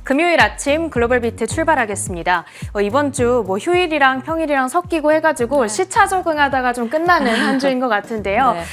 금요일 아침 글로벌 비트 출발하겠습니다. 이번 주 휴일이랑 평일이랑 섞이고 해가지고 시차 적응하다가 좀 끝나는 한 주인 것 같은데요. 네.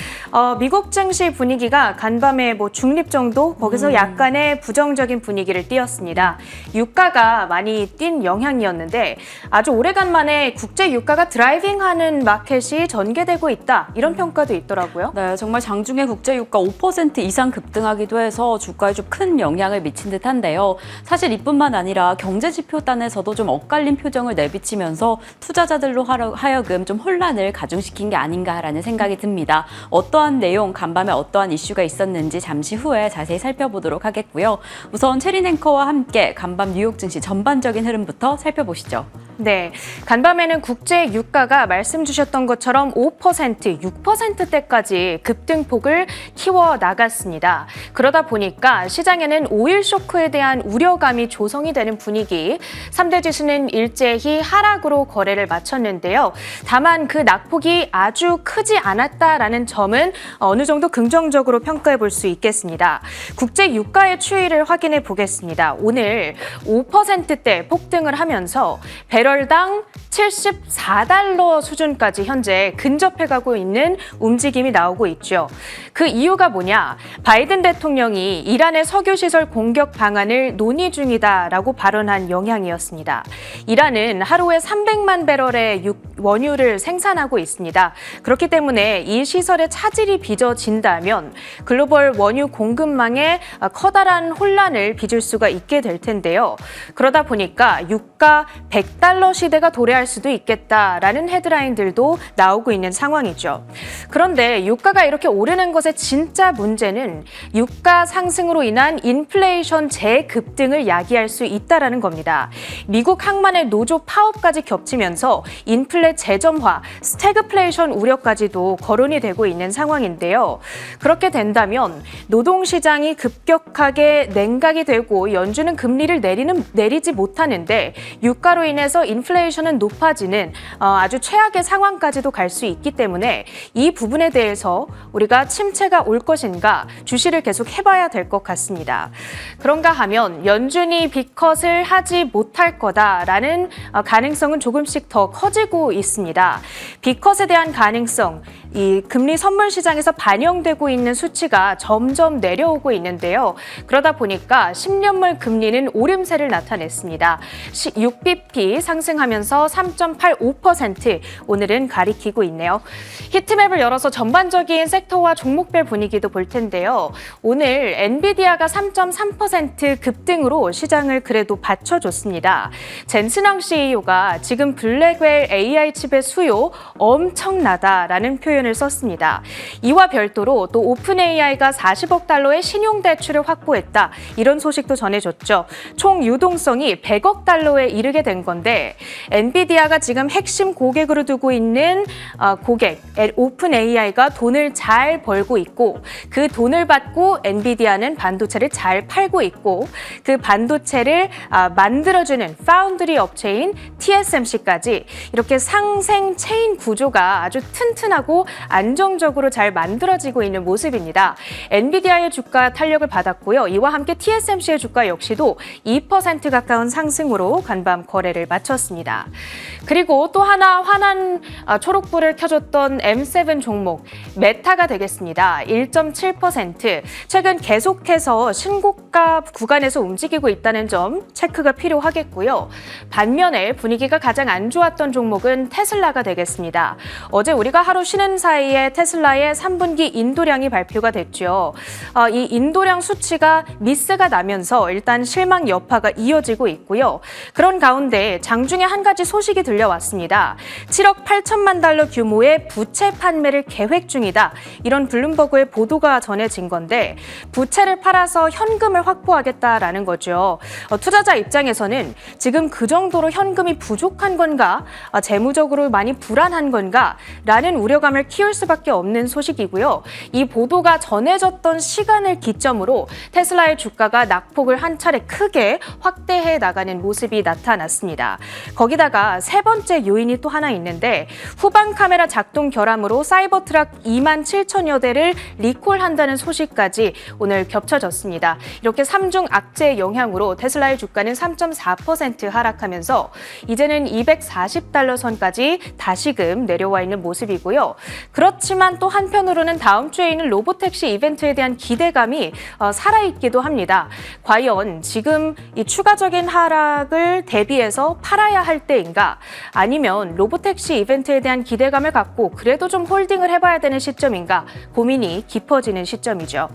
미국 증시 분위기가 간밤에 중립 정도 거기서 약간의 부정적인 분위기를 띄었습니다. 유가가 많이 뛴 영향이었는데 아주 오래간만에 국제 유가가 드라이빙하는 마켓이 전개되고 있다 이런 평가도 있더라고요. 네, 정말 장중에 국제 유가 5% 이상 급등하기도 해서 주가에 좀 큰 영향을 미친 듯한데요. 사실 이뿐만 아니라 경제 지표단에서도 좀 엇갈린 표정을 내비치면서 투자자들로 하여금 좀 혼란을 가중시킨 게 아닌가라는 생각이 듭니다. 어떠한 내용, 간밤에 어떠한 이슈가 있었는지 잠시 후에 자세히 살펴보도록 하겠고요. 우선 체린 앵커와 함께 간밤 뉴욕 증시 전반적인 흐름부터 살펴보시죠. 네, 간밤에는 국제 유가가 말씀 주셨던 것처럼 5%, 6%대까지 급등폭을 키워 나갔습니다. 그러다 보니까 시장에는 오일 쇼크에 대한 우려감이 조성이 되는 분위기, 3대 지수는 일제히 하락으로 거래를 마쳤는데요. 다만 그 낙폭이 아주 크지 않았다라는 점은 어느 정도 긍정적으로 평가해 볼 수 있겠습니다. 국제 유가의 추이를 확인해 보겠습니다. 오늘 5%대 폭등을 하면서 배럴당 74달러 수준까지 현재 근접해가고 있는 움직임이 나오고 있죠. 그 이유가 뭐냐? 바이든 대통령이 이란의 석유시설 공격 방안을 논의 중이다라고 발언한 영향이었습니다. 이란은 하루에 300만 배럴의 원유를 생산하고 있습니다. 그렇기 때문에 이 시설의 차질이 빚어진다면 글로벌 원유 공급망에 커다란 혼란을 빚을 수가 있게 될 텐데요. 그러다 보니까 유가 100달러 시대가 도래할 수도 있겠다라는 헤드라인들도 나오고 있는 상황이죠. 그런데 유가가 이렇게 오르는 것의 진짜 문제는 유가 상승으로 인한 인플레이션 재급등을 야기할 수 있다라는 겁니다. 미국 항만의 노조 파업까지 겹치면서 인플레 재점화, 스태그플레이션 우려까지도 거론이 되고 있는 상황인데요. 그렇게 된다면 노동시장이 급격하게 냉각이 되고 연준은 금리를 내리지 못하는데 유가로 인해서 인플레이션은 높아지는 아주 최악의 상황까지도 갈 수 있기 때문에 이 부분에 대해서 우리가 침체가 올 것인가 주시를 계속 해봐야 될 것 같습니다. 그런가 하면 연준이 빅컷을 하지 못할 거다라는 가능성은 조금씩 더 커지고 있습니다. 빅컷에 대한 가능성, 이 금리 선물 시장에서 반영되고 있는 수치가 점점 내려오고 있는데요. 그러다 보니까 10년물 금리는 오름세를 나타냈습니다. 6bp 상승하면서 3.85% 오늘은 가리키고 있네요. 히트맵을 열어서 전반적인 섹터와 종목별 분위기도 볼 텐데요. 오늘 엔비디아가 3.3% 급등으로 시장을 그래도 받쳐줬습니다. 젠슨왕 CEO가 지금 블랙웰 AI 칩의 수요 엄청나다라는 표현을 썼습니다. 이와 별도로 또 오픈 AI가 40억 달러의 신용 대출을 확보했다. 이런 소식도 전해줬죠. 총 유동성이 100억 달러에 이르게 된 건데 엔비디아가 지금 핵심 고객으로 두고 있는 고객 오픈 AI가 돈을 잘 벌고 있고 그 돈을 받고 엔비디아는 반도체를 잘 팔고 있고 그 반도체를 만들어주는 파운드리 업체인 TSMC까지 이렇게 상생 체인 구조가 아주 튼튼하고 안정적으로 잘 만들어지고 있는 모습입니다. 엔비디아의 주가 탄력을 받았고요. 이와 함께 TSMC의 주가 역시도 2% 가까운 상승으로 간밤 거래를 마쳤습니다. 그리고 또 하나 환한 초록불을 켜줬던 M7 종목 메타가 되겠습니다. 1.7% 최근 계속해서 신고가 구간에서 움직이고 있다는 점 체크가 필요하겠고요. 반면에 분위기가 가장 안 좋았던 종목은 테슬라가 되겠습니다. 어제 우리가 하루 쉬는 사이에 테슬라의 3분기 인도량이 발표가 됐죠. 이 인도량 수치가 미스가 나면서 일단 실망 여파가 이어지고 있고요. 그런 가운데 장중에 한 가지 소식이 들려왔습니다. 7억 8천만 달러 규모의 부채 판매를 계획 중이다. 이런 블룸버그의 보도가 전해진 건데 부채를 팔아서 현금을 확보하겠다라는 거죠. 투자자 입장에서는 지금 그 정도로 현금이 부족한 건가? 재무적으로 많이 불안한 건가? 라는 우려감을 키울 수밖에 없는 소식이고요. 이 보도가 전해졌던 시간을 기점으로 테슬라의 주가가 낙폭을 한 차례 크게 확대해 나가는 모습이 나타났습니다. 거기다가 세 번째 요인이 또 하나 있는데 후방 카메라 작동 결함으로 사이버트럭 2만 7천여 대를 리콜한다는 소식까지 오늘 겹쳐졌습니다. 이렇게 3중 악재의 영향으로 테슬라의 주가는 3.4% 하락하면서 이제는 240달러 선까지 다시금 내려와 있는 모습이고요. 그렇지만 또 한편으로는 다음 주에 있는 로보택시 이벤트에 대한 기대감이 살아있기도 합니다. 과연 지금 이 추가적인 하락을 대비해서 팔아야 할 때인가? 아니면 로보택시 이벤트에 대한 기대감을 갖고 그래도 좀 홀딩을 해봐야 되는 시점인가? 고민이 깊어지는 시점이죠.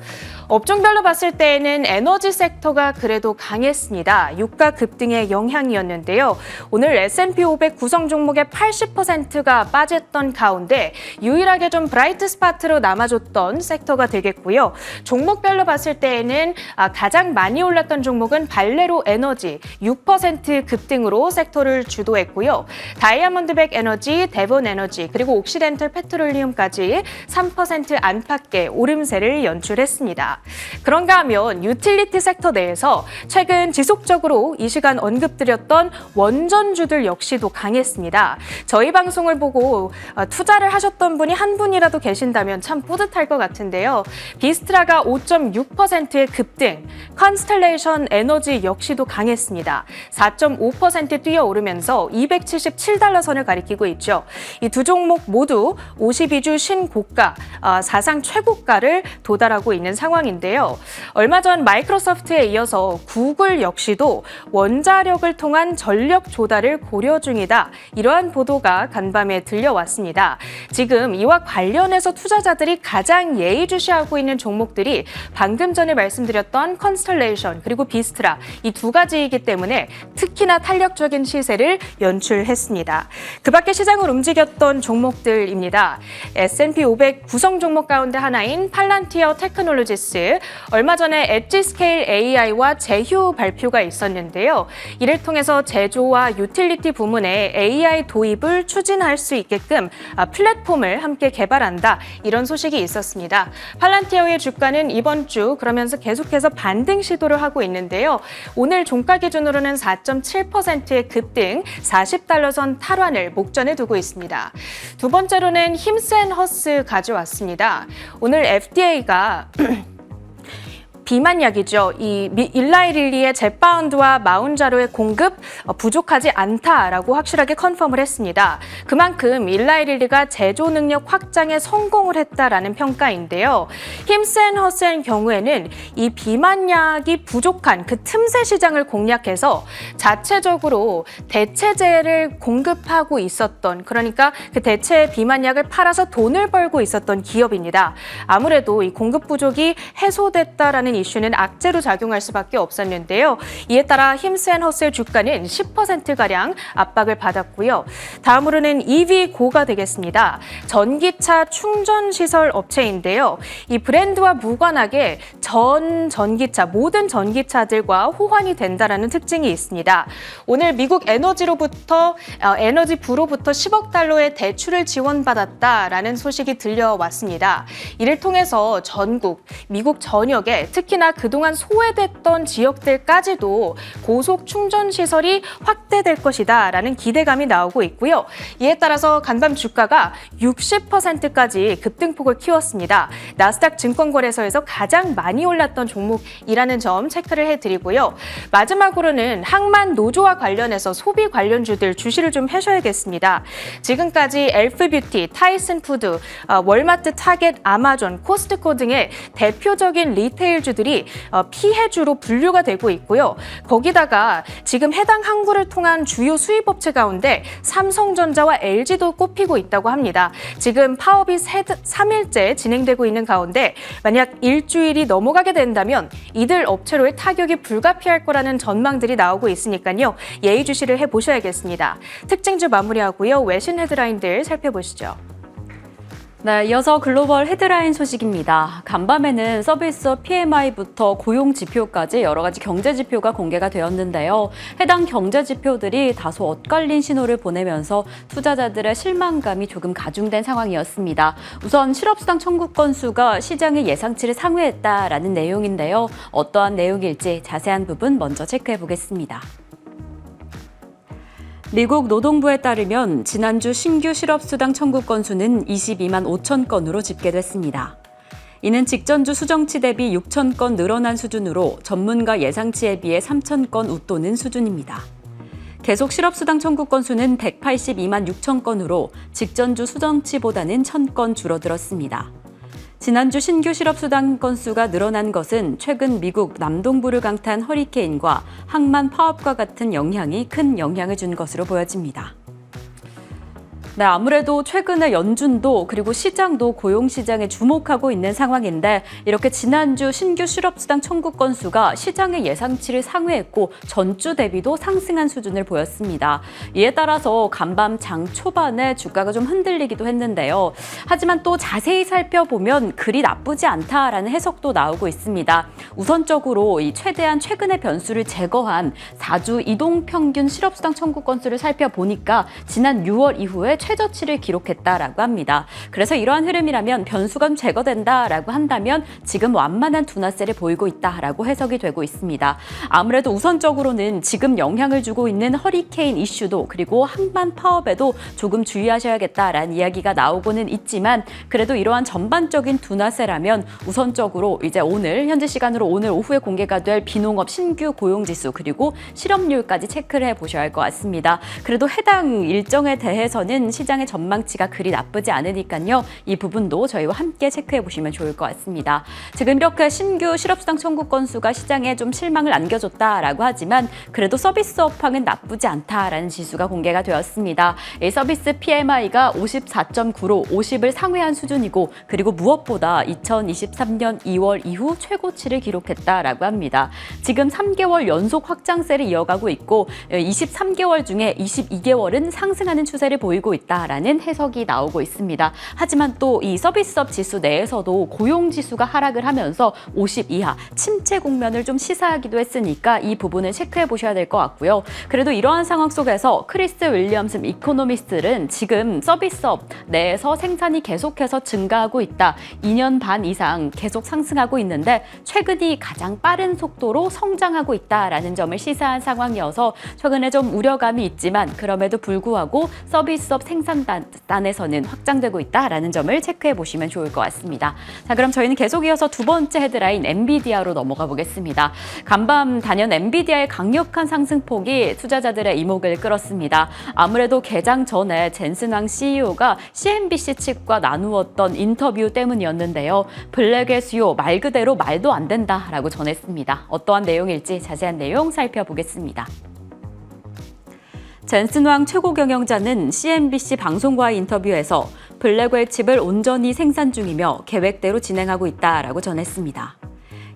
업종별로 봤을 때에는 에너지 섹터가 그래도 강했습니다. 유가 급등의 영향이었는데요. 오늘 S&P 500 구성 종목의 80%가 빠졌던 가운데 유일하게 좀 브라이트 스팟으로 남아줬던 섹터가 되겠고요. 종목별로 봤을 때에는 가장 많이 올랐던 종목은 발레로 에너지 6% 급등으로 섹터를 주도했고요. 다이아몬드백 에너지, 데본 에너지, 그리고 옥시덴털 페트롤리움까지 3% 안팎의 오름세를 연출했습니다. 그런가 하면 유틸리티 섹터 내에서 최근 지속적으로 이 시간 언급드렸던 원전주들 역시도 강했습니다. 저희 방송을 보고 투자를 하셨던 분이 한 분이라도 계신다면 참 뿌듯할 것 같은데요. 비스트라가 5.6%의 급등, 컨스텔레이션 에너지 역시도 강했습니다. 4.5% 뛰어오르면서 277달러 선을 가리키고 있죠. 이 두 종목 모두 52주 신고가, 사상 최고가를 도달하고 있는 상황인데요. 얼마 전 마이크로소프트에 이어서 구글 역시도 원자력을 통한 전력 조달을 고려 중이다. 이러한 보도가 간밤에 들려왔습니다. 지금 이와 관련해서 투자자들이 가장 예의주시하고 있는 종목들이 방금 전에 말씀드렸던 컨스텔레이션 그리고 비스트라 이 두 가지이기 때문에 특히나 탄력적인 시세를 연출했습니다. 그 밖에 시장을 움직였던 종목들입니다. S&P 500 구성 종목 가운데 하나인 팔란티어 테크놀로지스, 얼마 전에 엣지스케일 AI와 제휴 발표가 있었는데요. 이를 통해서 제조와 유틸리티 부문에 AI 도입을 추진할 수 있게끔 플랫폼을 함께 개발한다. 이런 소식이 있었습니다. 팔란티어의 주가는 이번 주 그러면서 계속해서 반등 시도를 하고 있는데요. 오늘 종가 기준으로는 4.7%의 급등, 40달러 선 탈환을 목전에 두고 있습니다. 두 번째로는 힘센허스 가져왔습니다. 오늘 FDA가 비만약이죠. 이 일라이릴리의 젯바운드와 마운자로의 공급 부족하지 않다라고 확실하게 컨펌을 했습니다. 그만큼 일라이릴리가 제조 능력 확장에 성공을 했다라는 평가인데요. 힘센허스의 경우에는 이 비만약이 부족한 그 틈새 시장을 공략해서 자체적으로 대체제를 공급하고 있었던, 그러니까 그 대체 비만약을 팔아서 돈을 벌고 있었던 기업입니다. 아무래도 이 공급 부족이 해소됐다라는 이슈는 악재로 작용할 수밖에 없었는데요. 이에 따라 힘센허스의 주가는 10%가량 압박을 받았고요. 다음으로는 EV고가 되겠습니다. 전기차 충전시설 업체인데요. 이 브랜드와 무관하게 전기차, 모든 전기차들과 호환이 된다는 특징이 있습니다. 오늘 미국 에너지부로부터 10억 달러의 대출을 지원받았다라는 소식이 들려왔습니다. 이를 통해서 전국, 미국 전역에 특히나 그동안 소외됐던 지역들까지도 고속 충전 시설이 확대될 것이다라는 기대감이 나오고 있고요. 이에 따라서 간밤 주가가 60%까지 급등폭을 키웠습니다. 나스닥 증권거래소에서 가장 많이 올랐던 종목이라는 점 체크를 해드리고요. 마지막으로는 항만 노조와 관련해서 소비 관련주들 주시를 좀 해셔야겠습니다. 지금까지 엘프뷰티, 타이슨푸드, 월마트, 타겟, 아마존, 코스트코 등의 대표적인 리테일주들이 피해주로 분류가 되고 있고요. 거기다가 지금 해당 항구를 통한 주요 수입업체 가운데 삼성전자와 LG도 꼽히고 있다고 합니다. 지금 파업이 3일째 진행되고 있는 가운데 만약 일주일이 넘어가게 된다면 이들 업체로의 타격이 불가피할 거라는 전망들이 나오고 있으니까요. 예의주시를 해보셔야겠습니다. 특징주 마무리하고요. 외신 헤드라인들 살펴보시죠. 네, 이어서 글로벌 헤드라인 소식입니다. 간밤에는 서비스업 PMI부터 고용 지표까지 여러 가지 경제 지표가 공개가 되었는데요. 해당 경제 지표들이 다소 엇갈린 신호를 보내면서 투자자들의 실망감이 조금 가중된 상황이었습니다. 우선 실업수당 청구 건수가 시장의 예상치를 상회했다라는 내용인데요. 어떠한 내용일지 자세한 부분 먼저 체크해 보겠습니다. 미국 노동부에 따르면 지난주 신규 실업수당 청구 건수는 22만 5천 건으로 집계됐습니다. 이는 직전주 수정치 대비 6천 건 늘어난 수준으로 전문가 예상치에 비해 3천 건 웃도는 수준입니다. 계속 실업수당 청구 건수는 182만 6천 건으로 직전주 수정치보다는 1,000건 줄어들었습니다. 지난주 신규 실업수당 건수가 늘어난 것은 최근 미국 남동부를 강타한 허리케인과 항만 파업과 같은 영향이 큰 영향을 준 것으로 보여집니다. 네, 아무래도 최근에 연준도 그리고 시장도 고용시장에 주목하고 있는 상황인데 이렇게 지난주 신규 실업수당 청구 건수가 시장의 예상치를 상회했고 전주 대비도 상승한 수준을 보였습니다. 이에 따라서 간밤 장 초반에 주가가 좀 흔들리기도 했는데요. 하지만 또 자세히 살펴보면 그리 나쁘지 않다라는 해석도 나오고 있습니다. 우선적으로 이 최대한 최근의 변수를 제거한 4주 이동평균 실업수당 청구 건수를 살펴보니까 지난 6월 이후에 최저치를 기록했다라고 합니다. 그래서 이러한 흐름이라면 변수가 좀 제거된다라고 한다면 지금 완만한 둔화세를 보이고 있다라고 해석이 되고 있습니다. 아무래도 우선적으로는 지금 영향을 주고 있는 허리케인 이슈도 그리고 항만 파업에도 조금 주의하셔야겠다라는 이야기가 나오고는 있지만 그래도 이러한 전반적인 둔화세라면 우선적으로 이제 오늘 현지 시간으로 오늘 오후에 공개가 될 비농업 신규 고용지수 그리고 실업률까지 체크를 해보셔야 할 것 같습니다. 그래도 해당 일정에 대해서는 시장의 전망치가 그리 나쁘지 않으니까요. 이 부분도 저희와 함께 체크해 보시면 좋을 것 같습니다. 지금 이렇게 신규 실업수당 청구 건수가 시장에 좀 실망을 안겨줬다라고 하지만 그래도 서비스 업황은 나쁘지 않다라는 지수가 공개가 되었습니다. 이 서비스 PMI가 54.9로 50을 상회한 수준이고 그리고 무엇보다 2023년 2월 이후 최고치를 기록했다라고 합니다. 지금 3개월 연속 확장세를 이어가고 있고 23개월 중에 22개월은 상승하는 추세를 보이고 있다라는 해석이 나오고 있습니다. 하지만 또 이 서비스업 지수 내에서도 고용지수가 하락을 하면서 50 이하 침체 국면을 좀 시사하기도 했으니까 이 부분을 체크해 보셔야 될 것 같고요. 그래도 이러한 상황 속에서 크리스 윌리엄슨 이코노미스트는 지금 서비스업 내에서 생산이 계속해서 증가하고 있다. 2년 반 이상 계속 상승하고 있는데 최근이 가장 빠른 속도로 성장하고 있다라는 점을 시사한 상황이어서 최근에 좀 우려감이 있지만 그럼에도 불구하고 서비스업 생산단에서는 확장되고 있다라는 점을 체크해 보시면 좋을 것 같습니다. 자, 그럼 저희는 계속 이어서 두 번째 헤드라인 엔비디아로 넘어가 보겠습니다. 간밤 단연 엔비디아의 강력한 상승폭이 투자자들의 이목을 끌었습니다. 아무래도 개장 전에 젠슨 왕 CEO가 CNBC 측과 나누었던 인터뷰 때문이었는데요. 블랙의 수요 말 그대로 말도 안 된다라고 전했습니다. 어떠한 내용일지 자세한 내용 살펴보겠습니다. 젠슨 왕 최고 경영자는 CNBC 방송과의 인터뷰에서 블랙웰 칩을 온전히 생산 중이며 계획대로 진행하고 있다라고 전했습니다.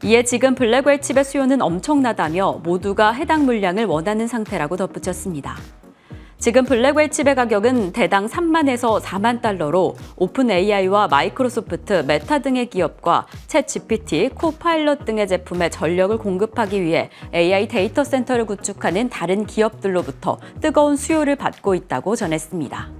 이에 지금 블랙웰 칩의 수요는 엄청나다며 모두가 해당 물량을 원하는 상태라고 덧붙였습니다. 지금 블랙웰 칩의 가격은 대당 3만에서 4만 달러로 오픈 AI와 마이크로소프트, 메타 등의 기업과 챗 GPT, 코파일럿 등의 제품에 전력을 공급하기 위해 AI 데이터 센터를 구축하는 다른 기업들로부터 뜨거운 수요를 받고 있다고 전했습니다.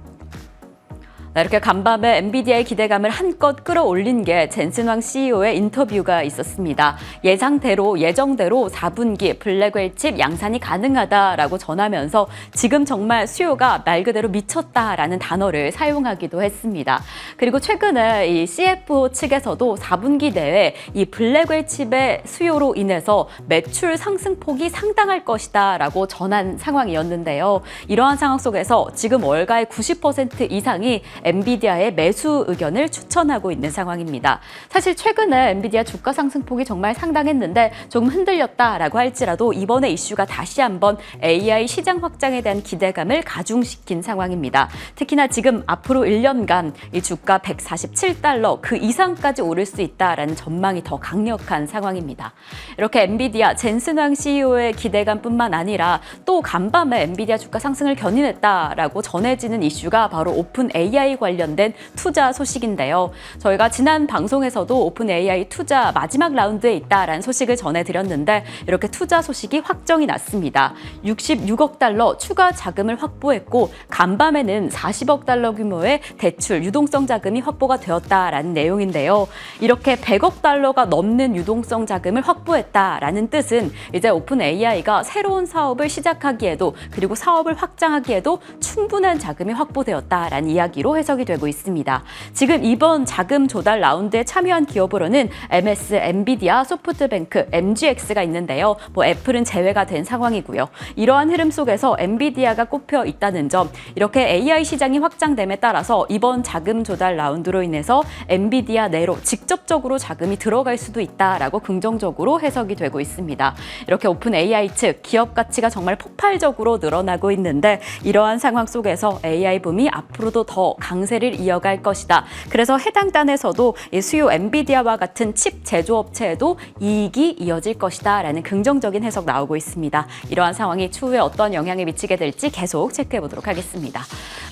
이렇게 간밤에 엔비디아의 기대감을 한껏 끌어올린 게 젠슨 왕 CEO의 인터뷰가 있었습니다. 예정대로 4분기 블랙웰 칩 양산이 가능하다라고 전하면서 지금 정말 수요가 말 그대로 미쳤다라는 단어를 사용하기도 했습니다. 그리고 최근에 이 CFO 측에서도 4분기 내에 이 블랙웰 칩의 수요로 인해서 매출 상승폭이 상당할 것이다라고 전한 상황이었는데요. 이러한 상황 속에서 지금 월가의 90% 이상이 엔비디아의 매수 의견을 추천하고 있는 상황입니다. 사실 최근에 엔비디아 주가 상승폭이 정말 상당했는데 조금 흔들렸다라고 할지라도 이번에 이슈가 다시 한번 AI 시장 확장에 대한 기대감을 가중시킨 상황입니다. 특히나 지금 앞으로 1년간 이 주가 147달러 그 이상까지 오를 수 있다라는 전망이 더 강력한 상황입니다. 이렇게 엔비디아 젠슨 왕 CEO의 기대감뿐만 아니라 또 간밤에 엔비디아 주가 상승을 견인했다라고 전해지는 이슈가 바로 오픈 AI AI 관련된 투자 소식인데요. 저희가 지난 방송에서도 오픈 AI 투자 마지막 라운드에 있다라는 소식을 전해드렸는데 이렇게 투자 소식이 확정이 났습니다. 66억 달러 추가 자금을 확보했고 간밤에는 40억 달러 규모의 대출 유동성 자금이 확보가 되었다라는 내용인데요. 이렇게 100억 달러가 넘는 유동성 자금을 확보했다라는 뜻은 이제 오픈 AI가 새로운 사업을 시작하기에도 그리고 사업을 확장하기에도 충분한 자금이 확보되었다라는 이야기로 해석이 되고 있습니다. 지금 이번 자금 조달 라운드에 참여한 기업으로는 MS, 엔비디아, 소프트뱅크, MGX가 있는데요. 애플은 제외가 된 상황이고요. 이러한 흐름 속에서 엔비디아가 꼽혀 있다는 점, 이렇게 AI 시장이 확장됨에 따라서 이번 자금 조달 라운드로 인해서 엔비디아 내로 직접적으로 자금이 들어갈 수도 있다라고 긍정적으로 해석이 되고 있습니다. 이렇게 오픈 AI 측 기업 가치가 정말 폭발적으로 늘어나고 있는데 이러한 상황 속에서 AI 붐이 앞으로도 더 강세를 이어갈 것이다. 그래서 해당 단에서도 이 수요 엔비디아와 같은 칩 제조업체에도 이익이 이어질 것이다 라는 긍정적인 해석 나오고 있습니다. 이러한 상황이 추후에 어떤 영향을 미치게 될지 계속 체크해 보도록 하겠습니다.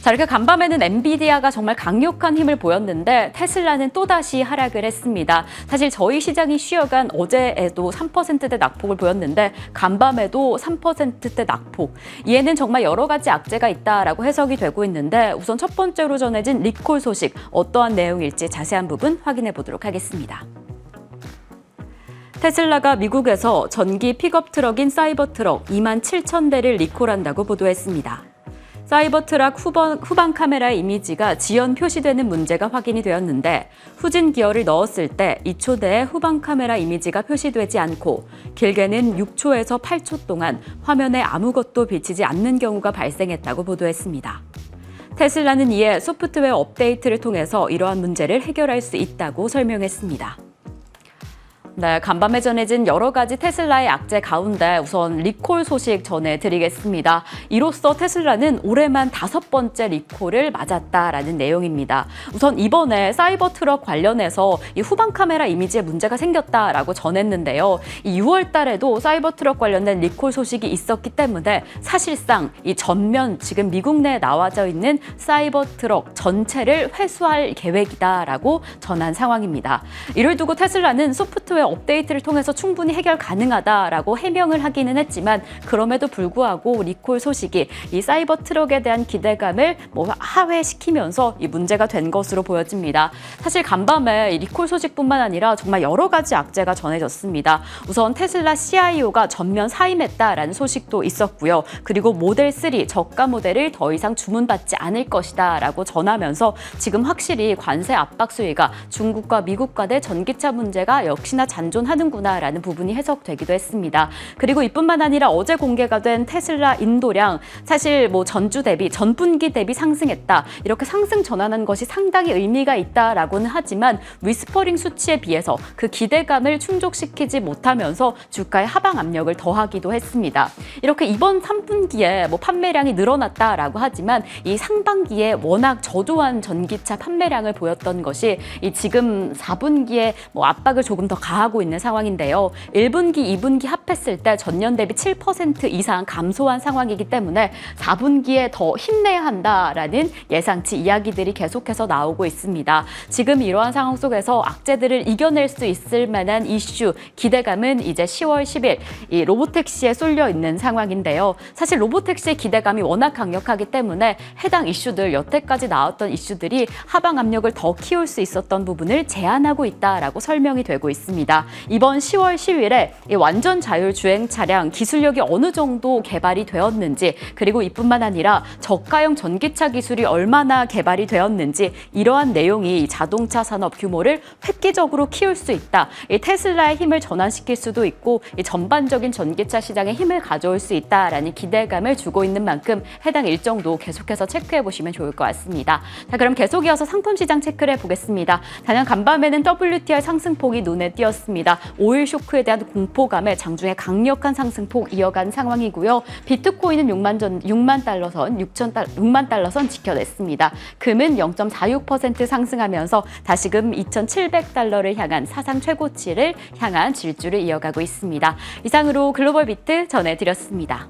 자, 이렇게 간밤에는 엔비디아가 정말 강력한 힘을 보였는데 테슬라는 또다시 하락을 했습니다. 사실 저희 시장이 쉬어간 어제에도 3%대 낙폭을 보였는데 간밤에도 3%대 낙폭. 이에는 정말 여러 가지 악재가 있다라고 해석이 되고 있는데 우선 첫 번째로 전해진 리콜 소식 어떠한 내용일지 자세한 부분 확인해 보도록 하겠습니다. 테슬라가 미국에서 전기 픽업 트럭인 사이버 트럭 27,000대를 리콜한다고 보도했습니다. 사이버 트럭 후방 카메라 이미지가 지연 표시되는 문제가 확인이 되었는데 후진 기어를 넣었을 때 2초대의 후방 카메라 이미지가 표시되지 않고 길게는 6초에서 8초 동안 화면에 아무것도 비치지 않는 경우가 발생했다고 보도했습니다. 테슬라는 이에 소프트웨어 업데이트를 통해서 이러한 문제를 해결할 수 있다고 설명했습니다. 네, 간밤에 전해진 여러 가지 테슬라의 악재 가운데 우선 리콜 소식 전해드리겠습니다. 이로써 테슬라는 올해만 5번째 리콜을 맞았다라는 내용입니다. 우선 이번에 사이버 트럭 관련해서 이 후방 카메라 이미지에 문제가 생겼다라고 전했는데요. 이 6월 달에도 사이버 트럭 관련된 리콜 소식이 있었기 때문에 사실상 이 전면 지금 미국 내에 나와져 있는 사이버 트럭 전체를 회수할 계획이다라고 전한 상황입니다. 이를 두고 테슬라는 소프트웨어 업데이트를 통해서 충분히 해결 가능하다라고 해명을 하기는 했지만 그럼에도 불구하고 리콜 소식이 이 사이버 트럭에 대한 기대감을 하회시키면서 이 문제가 된 것으로 보여집니다. 사실 간밤에 이 리콜 소식뿐만 아니라 정말 여러 가지 악재가 전해졌습니다. 우선 테슬라 CIO가 전면 사임했다라는 소식도 있었고요. 그리고 모델 3 저가 모델을 더 이상 주문받지 않을 것이다라고 전하면서 지금 확실히 관세 압박 수위가 중국과 미국 간의 전기차 문제가 역시나 잔존하는구나라는 부분이 해석되기도 했습니다. 그리고 이뿐만 아니라 어제 공개가 된 테슬라 인도량 사실 전분기 대비 상승했다. 이렇게 상승 전환한 것이 상당히 의미가 있다라고는 하지만 위스퍼링 수치에 비해서 그 기대감을 충족시키지 못하면서 주가의 하방 압력을 더하기도 했습니다. 이렇게 이번 3분기에 판매량이 늘어났다라고 하지만 이 상반기에 워낙 저조한 전기차 판매량을 보였던 것이 이 지금 4분기에 압박을 조금 더 가하고 있는 상황인데요. 1분기, 2분기 합했을 때 전년 대비 7% 이상 감소한 상황이기 때문에 4분기에 더 힘내야 한다라는 예상치 이야기들이 계속해서 나오고 있습니다. 지금 이러한 상황 속에서 악재들을 이겨낼 수 있을 만한 이슈, 기대감은 이제 10월 10일 이 로보택시에 쏠려 있는 상황인데요. 사실 로보택시의 기대감이 워낙 강력하기 때문에 해당 이슈들, 여태까지 나왔던 이슈들이 하방 압력을 더 키울 수 있었던 부분을 제한하고 있다라고 설명이 되고 있습니다. 이번 10월 10일에 이 완전 자율 주행 차량 기술력이 어느 정도 개발이 되었는지 그리고 이뿐만 아니라 저가형 전기차 기술이 얼마나 개발이 되었는지 이러한 내용이 자동차 산업 규모를 획기적으로 키울 수 있다. 이 테슬라의 힘을 전환시킬 수도 있고 이 전반적인 전기차 시장에 힘을 가져올 수 있다라는 기대감을 주고 있는 만큼 해당 일정도 계속해서 체크해 보시면 좋을 것 같습니다. 자, 그럼 계속 이어서 상품 시장 체크를 해보겠습니다. 단연 간밤에는 WTI 상승폭이 눈에 띄었습니다. 오일 쇼크에 대한 공포감에 장중에 강력한 상승폭 이어간 상황이고요. 비트코인은 6만 달러 선 지켜냈습니다. 금은 0.46% 상승하면서 다시금 2,700달러를 향한 사상 최고치를 향한 질주를 이어가고 있습니다. 이상으로 글로벌 비트 전해드렸습니다.